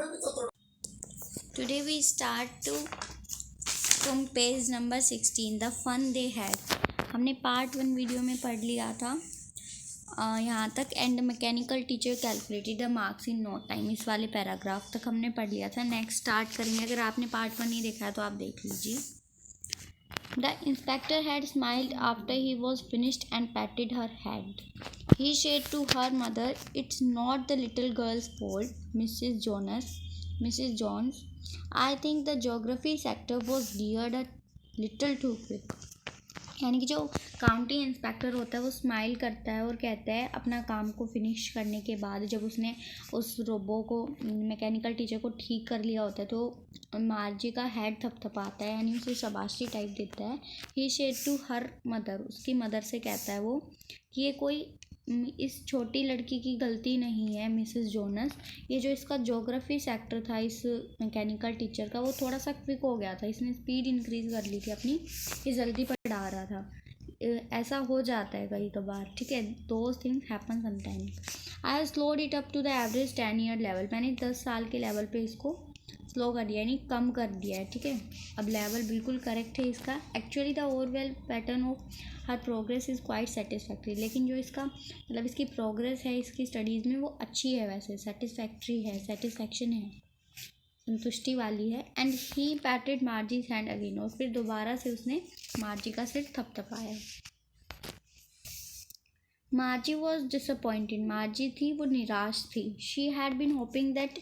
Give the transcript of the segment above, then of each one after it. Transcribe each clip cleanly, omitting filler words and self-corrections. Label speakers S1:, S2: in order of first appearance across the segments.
S1: Today we start to from page number 16 the fun they had। हमने part 1 video में पढ़ लिया था यहाँ तक and mechanical teacher calculated the marks in no time, इस वाले पैराग्राफ तक हमने पढ़ लिया था। नेक्स्ट स्टार्ट करेंगे। अगर आपने पार्ट 1 नहीं देखा है तो आप देख लीजिए। The inspector had smiled after he was finished and patted her hand. He said to her mother, "It's not the little girl's fault, Mrs. Jones. I think the geography sector was geared a little too quick." यानी कि जो county inspector होता है वो smile करता है और कहता है अपना काम को फिनिश करने के बाद, जब उसने उस रोबो को मैकेनिकल टीचर को ठीक कर लिया होता है तो मार्जी का हेड थपथपाता है, यानी उसे शाबाशी टाइप देता है। He said to her mother, उसकी मदर से कहता है वो कि ये कोई इस छोटी लड़की की गलती नहीं है मिसेस जोनस, ये जो इसका ज्योग्राफी सेक्टर था इस मैकेनिकल टीचर का वो थोड़ा सा क्विक हो गया था, इसने स्पीड इंक्रीज कर ली थी अपनी, ये जल्दी पढ़ा रहा था। ऐसा हो जाता है कई कबार, ठीक है, those things happen sometimes. I have slowed it up to the average 10-year level, मैंने 10 साल के लेवल पे इसको स्लो कर दिया यानी कम कर दिया है, ठीक है। अब लेवल बिल्कुल करेक्ट है इसका। Actually the overall pattern of her progress is quite satisfactory, लेकिन जो इसका मतलब इसकी प्रोग्रेस है इसकी स्टडीज़ में वो अच्छी है, वैसे सेटिस्फैक्ट्री है, सेटिस्फैक्शन है, संतुष्टि वाली है। एंड ही पैटेड मार्जी हैंड अगेन, और फिर दोबारा से उसने मार्जी का सिर थपथपाया। मार्जी वॉज डिसअपॉइंटेड, मार्जी थी वो निराश थी। She had been hoping that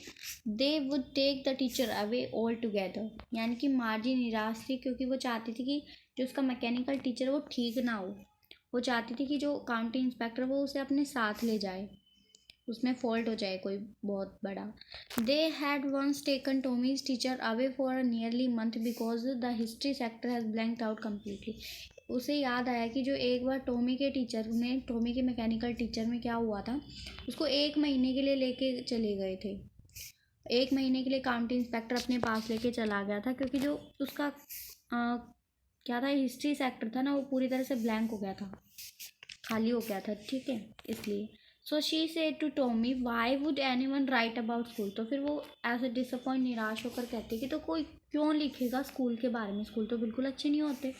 S1: they would take the teacher away all together, यानी कि मार्जी निराश थी क्योंकि वो चाहती थी कि जो उसका मैकेनिकल टीचर वो ठीक ना हो, वो चाहती थी कि जो काउंटी इंस्पेक्टर वो उसे अपने साथ ले जाए, उसमें फॉल्ट हो जाए कोई बहुत बड़ा। They had once taken Tommy's teacher away for a nearly month because the history sector has blanked out completely. उसे याद आया कि जो एक बार टॉमी के मैकेनिकल टीचर में क्या हुआ था, उसको 1 महीने के लिए लेके चले गए थे, 1 महीने के लिए काउंटी इंस्पेक्टर अपने पास लेके चला गया था, क्योंकि जो उसका क्या था, हिस्ट्री सेक्टर था ना, वो पूरी तरह से ब्लैंक हो गया था, खाली हो गया था, ठीक है, इसलिए। So she said to Tommy, why would anyone write about school, तो फिर वो ऐसे डिसअपॉइंट निराश होकर कहती कि तो कोई क्यों लिखेगा स्कूल के बारे में, स्कूल तो बिल्कुल अच्छे नहीं होते।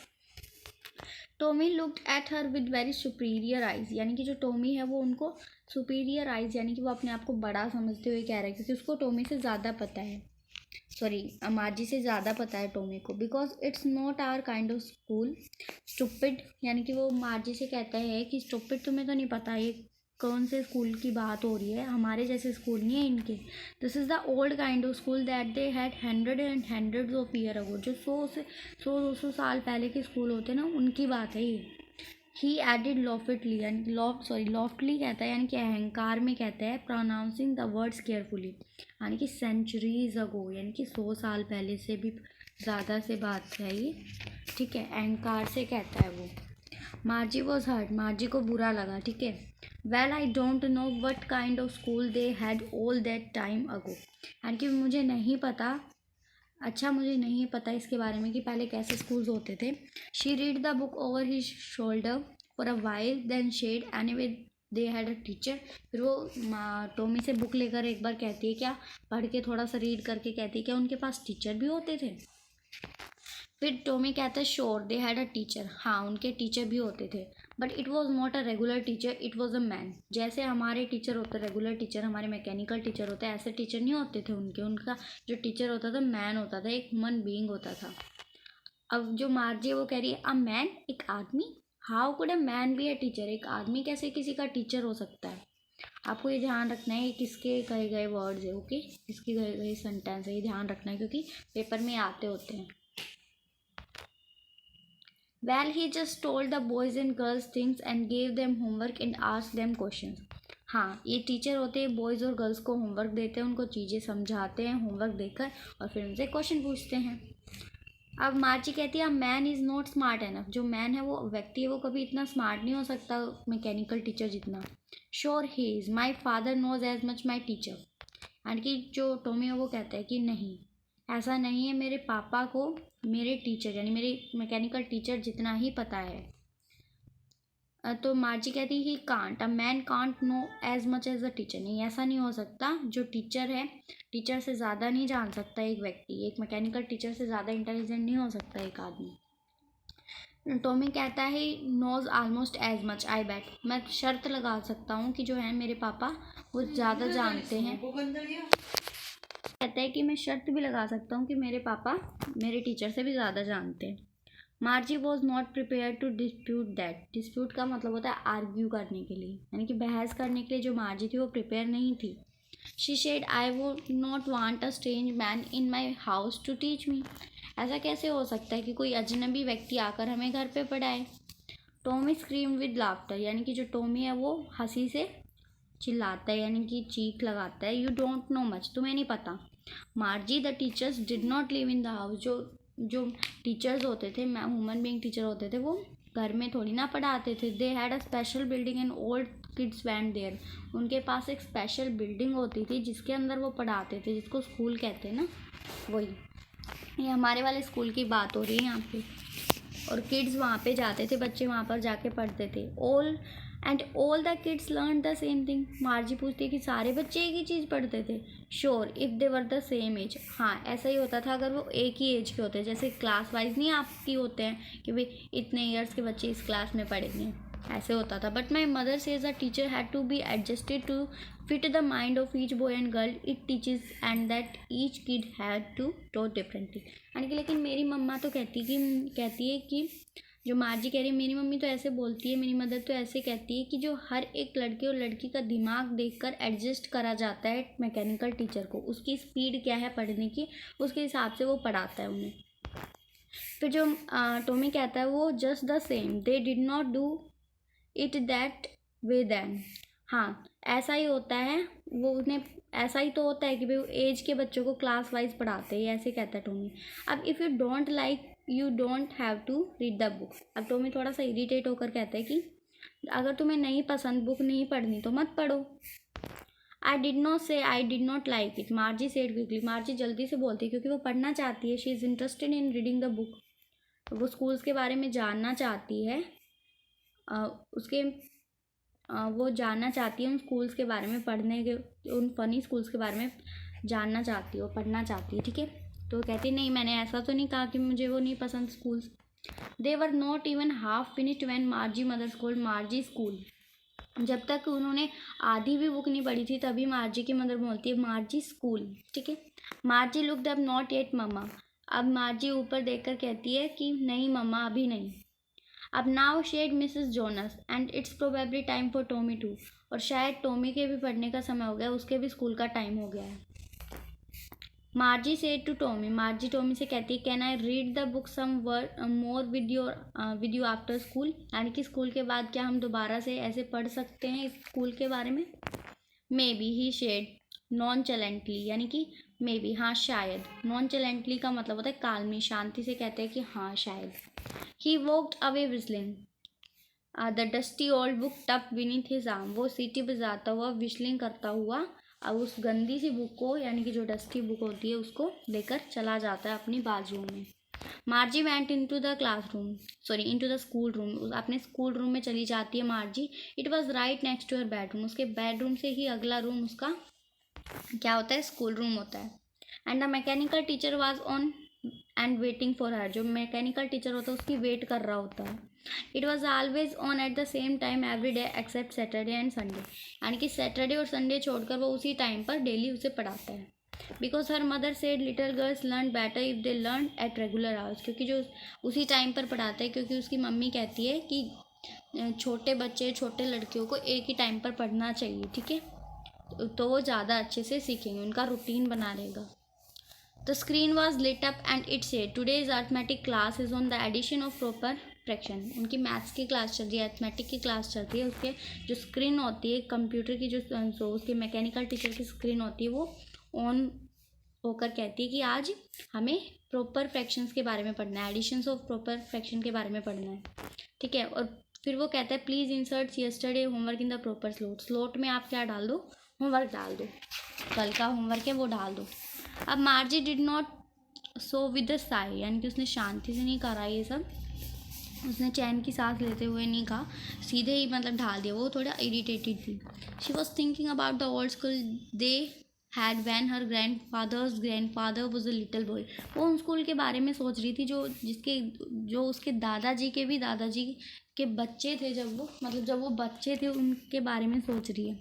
S1: Tommy looked at her with very superior eyes, यानी कि जो टॉमी है वो उनको सुपीरियर आइज, यानी कि वो अपने आप को बड़ा समझते हुए कह रहे हैं क्योंकि उसको टॉमी से ज़्यादा पता है, सॉरी मार्जी से ज़्यादा पता है टॉमी को। Because it's not our kind of school. Stupid, यानी कि वो मार्जी से कहता है कि स्टूपिड, तुम्हें तो नहीं पता ये कौन से स्कूल की बात हो रही है, हमारे जैसे स्कूल नहीं है इनके। This is the old kind of school that they had hundreds of year ago, जो 100-200 साल पहले के स्कूल होते हैं ना, उनकी बात है ये। ही एडिड लॉफ्टली, यानी लॉफ्टली कहता है, यानी कि अहंकार में कहता है, प्रोनाउंसिंग द वर्ड्स केयरफुली, यानी कि सेंचुरीज अगो, यानी कि 100 साल पहले से भी ज़्यादा से बात है ये, ठीक है, अहंकार से कहता है वो। मार्जी वॉज हर्ट, मार्जी को बुरा लगा, ठीक है। Well I don't know what kind of school they had all that time ago, यानी कि मुझे नहीं पता, अच्छा मुझे नहीं पता इसके बारे में कि पहले कैसे स्कूल्स होते थे। She read the book over his shoulder for a while then she'd anyway they had a teacher, फिर वो टॉमी से बुक लेकर एक बार कहती है, क्या पढ़ के थोड़ा सा रीड करके कहती है, क्या उनके पास टीचर भी होते थे। फिर टॉमी कहता है, sure they had a teacher, हाँ उनके टीचर भी होते थे, but it was not a regular teacher, it was a man. जैसे हमारे टीचर होते, रेगुलर टीचर हमारे मैकेनिकल टीचर होते हैं, ऐसे टीचर नहीं होते थे उनके, उनका जो टीचर होता था मैन होता था, एक ह्यूमन बीइंग होता था। अब जो मार्जी है वो कह रही है, अ मैन, एक आदमी, how could a man be a teacher, एक आदमी कैसे किसी का टीचर हो सकता है। आपको ये ध्यान रखना है, ये किसके कहे गए वर्ड्स है, ओके, किसकी कहे गए सेंटेंस है, ये ध्यान रखना है क्योंकि पेपर में आते होते हैं। Well, he just told the boys and girls things and gave them homework and asked them questions. हाँ, ये टीचर होते हैं, बॉयज़ और गर्ल्स को होमवर्क देते हैं, उनको चीज़ें समझाते हैं होमवर्क देकर, और फिर उनसे क्वेश्चन पूछते हैं। अब मार्ची कहती है, man is not smart enough, जो मैन है वो व्यक्ति है वो कभी इतना स्मार्ट नहीं हो सकता मैकेनिकल टीचर जितना। Sure he is, my father knows as much my teacher, यानी कि जो टॉमी है वो कहता है कि नहीं, ऐसा नहीं है, मेरे पापा को मेरे टीचर यानी मेरे मैकेनिकल टीचर जितना ही पता है। तो मार्जी कहती he can't, a man can't know as much as a teacher. नहीं, ऐसा नहीं हो सकता, जो टीचर है टीचर से ज़्यादा नहीं जान सकता एक व्यक्ति, एक मैकेनिकल टीचर से ज़्यादा इंटेलिजेंट नहीं हो सकता एक आदमी। टॉमी कहता है knows almost as much I bet, मैं शर्त लगा सकता हूँ कि जो है मेरे पापा वो ज़्यादा जानते हैं। कहता है कि मैं शर्त भी लगा सकता हूँ कि मेरे पापा मेरे टीचर से भी ज़्यादा जानते हैं। Margie was not prepare to dispute that. Dispute का मतलब होता है आर्ग्यू करने के लिए, यानी कि बहस करने के लिए जो मार्जी थी वो प्रिपेयर नहीं थी। She said I would not want a strange man in my house to teach me. ऐसा कैसे हो सकता है कि कोई अजनबी व्यक्ति आकर हमें घर पे पढ़ाए। टॉमी स्क्रीम विद लाफ्टर, यानी कि जो टॉमी है वो हंसी से चिल्लाता है, यानी कि चीख लगाता है। यू डोंट नो मच, तुम्हें नहीं पता। मार्जी the teachers did not live in the house, जो टीचर्स होते थे, ह्यूमन बीइंग टीचर होते थे, वो घर में थोड़ी ना पढ़ाते थे। They had a special building and old kids went there, उनके पास एक स्पेशल बिल्डिंग होती थी जिसके अंदर वो पढ़ाते थे, जिसको स्कूल कहते हैं ना, वही। ये हमारे वाले स्कूल की बात हो रही है यहाँ पे। और किड्स वहाँ पे जाते थे, बच्चे वहाँ पर जाके पढ़ते थे। All the kids learn the same thing. मार्जी पूछती है कि सारे बच्चे एक ही चीज़ पढ़ते थे। Sure if they were the same age, हाँ ऐसा ही होता था अगर वो एक ही एज के होते, जैसे क्लास वाइज नहीं आपकी होते हैं कि भाई इतने ईयर्स के बच्चे इस क्लास में पढ़ेंगे, ऐसे होता था। But my mother says a teacher had to be adjusted to fit the mind of each boy and girl it teaches and that each kid had to taught differently. यानी कि लेकिन मेरी मम्मा तो कहती है कि जो मार्जी कह रही है, मेरी मम्मी तो ऐसे बोलती है, मेरी मदर तो ऐसे कहती है कि जो हर एक लड़के और लड़की का दिमाग देखकर एडजस्ट करा जाता है मैकेनिकल टीचर को, उसकी स्पीड क्या है पढ़ने की, उसके हिसाब से वो पढ़ाता है उन्हें। फिर जो टॉमी कहता है वो just the same they did not do it that way then, हाँ ऐसा ही होता है, वो उन्हें ऐसा ही तो होता है कि भाई एज के बच्चों को क्लास वाइज पढ़ाते हैं, ऐसे कहता है टॉमी। अब if you don't like you don't have to read the book. अब टॉमी थोड़ा सा इरिटेट होकर कहता है कि अगर तुम्हें नहीं पसंद बुक नहीं पढ़नी तो मत पढ़ो। आई डिड नॉट से I did not like it, मार्जी said quickly. मार्जी जल्दी से बोलती है क्योंकि वो पढ़ना चाहती है। She is interested in reading the book, वो स्कूल्स के बारे में जानना चाहती है, वो जानना चाहती है उन स्कूल्स के बारे में, पढ़ने के उन फनी स्कूल्स के बारे में जानना चाहती है, वो पढ़ना चाहती है, ठीक है। तो कहती नहीं मैंने ऐसा तो नहीं कहा कि मुझे वो नहीं पसंद schools. They were not even half finished when मार्जी mother school मार्जी school. जब तक उन्होंने आधी भी बुक नहीं पढ़ी थी तभी मार्जी की मदर बोलती है मार्जी स्कूल, ठीक है। Margie looked up not yet mamma, अब मार्जी ऊपर देखकर कहती है कि नहीं मम्मा अभी नहीं। अब now she'd Mrs Jones and it's probably time for Tommy to, और शायद टॉमी के भी पढ़ने का समय हो गया, उसके भी स्कूल का टाइम हो गया है। Margie said to Tommy, Margie Tommy से कहती है can I read the book some more with you after school, यानी कि स्कूल के बाद क्या हम दोबारा से ऐसे पढ़ सकते हैं इस स्कूल के बारे में। मे बी ही शेड नॉनचलेंटली, यानी कि मे बी हाँ शायद, नॉनचलेंटली का मतलब होता है काल्मी, शांति से कहते हैं कि हाँ शायद। He walked away whistling the dusty old book टप बीनीथ हिज आर्म, वो सीटी बजाता हुआ विस्लिंग करता हुआ अब उस गंदी सी बुक को, यानी कि जो डस्टी बुक होती है उसको लेकर चला जाता है अपनी बाजू में। Margie went into the classroom into the school room, अपने स्कूल रूम में चली जाती है Margie. It was right next to her bedroom, उसके बेडरूम से ही अगला रूम उसका क्या होता है, स्कूल रूम होता है। And the mechanical teacher was on and waiting for her, जो मैकेनिकल टीचर होता है उसकी वेट कर रहा होता है। It was always on at the same time every day except Saturday and Sunday, यानी कि सैटरडे और संडे छोड़कर वो उसी टाइम पर डेली उसे पढ़ाता है। Because her mother said little girls learn better if they learn at regular hours, क्योंकि जो उसी टाइम पर पढ़ाता है क्योंकि उसकी मम्मी कहती है कि छोटे बच्चे छोटे लड़कियों को एक ही टाइम पर पढ़ना चाहिए, ठीक है, तो वो ज़्यादा अच्छे से सीखेंगे, उनका रूटीन बना रहेगा। The screen was lit up and it said today's arithmetic class is on the addition of proper fraction। उनकी मैथ्स की क्लास चल रही है, अर्थमेटिक की क्लास चल रही है, उसके जो स्क्रीन होती है कंप्यूटर की जो उसके मैकेनिकल टीचर की स्क्रीन होती है वो ऑन होकर कहती है कि आज हमें प्रॉपर फ्रैक्शंस के बारे में पढ़ना है, एडिशंस ऑफ प्रॉपर फ्रैक्शन के बारे में पढ़ना है, ठीक है। और फिर वो कहता है please insert yesterday homework in the proper slot में आप क्या डाल दो, होमवर्क डाल दो, कल का होमवर्क है वो डाल दो। अब मार्जी did not so with the Sai, यानी कि उसने शांति से नहीं करा ये सब, उसने चैन की सांस लेते हुए नहीं कहा, सीधे ही मतलब ढाल दिया। वो थोड़ा इरिटेटेड थी। She was thinking about the old school they had van her grandfather was a little boy. वो उन स्कूल के बारे में सोच रही थी जो उसके दादाजी के भी दादाजी के बच्चे थे, जब वो बच्चे थे उनके बारे में सोच रही है।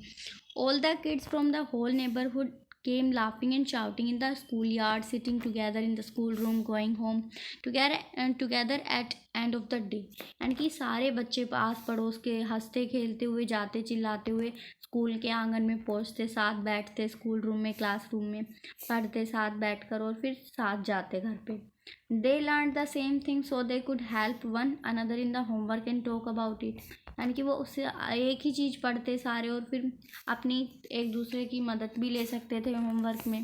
S1: All the kids from the whole neighbourhood came laughing and shouting in the schoolyard, sitting together in the schoolroom, going home together at end of the day। यानी कि सारे बच्चे पास पड़ोस के हंसते खेलते हुए जाते चिल्लाते हुए स्कूल के आंगन में पहुंचते, साथ बैठते स्कूल रूम में, क्लासरूम में पढ़ते साथ बैठकर और फिर साथ जाते घर पे। They learn the same thing so they could help one another in the homework and talk about it. यानी कि वो उससे एक ही चीज़ पढ़ते सारे और फिर अपनी एक दूसरे की मदद भी ले सकते थे होमवर्क में।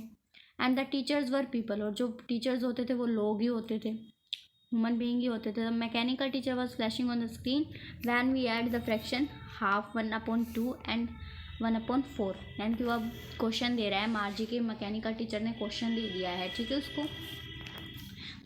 S1: And the teachers were people, और जो टीचर्स होते थे वो लोग ही होते थे, ह्यूमन बीइंग ही होते थे। The mechanical teacher was flashing on the screen when we add the fraction half 1/2 and 1/4। यानी कि वो अब क्वेश्चन दे रहा है, मार्जी के मैकेनिकल टीचर ने क्वेश्चन दे दिया है, ठीक है उसको।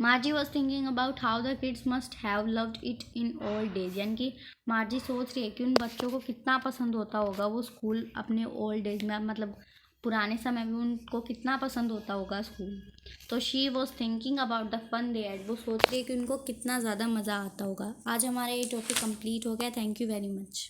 S1: मार्जी was thinking about how the kids must have loved it in old days. यानी कि मार्जी सोच रही है कि उन बच्चों को कितना पसंद होता होगा वो स्कूल अपने ओल्ड डेज में, मतलब पुराने समय में उनको कितना पसंद होता होगा स्कूल। तो she was thinking about the fun they had, वो सोच रही है कि उनको कितना ज़्यादा मज़ा आता होगा। आज हमारा ये टॉपिक कंप्लीट हो गया। Thank you very much.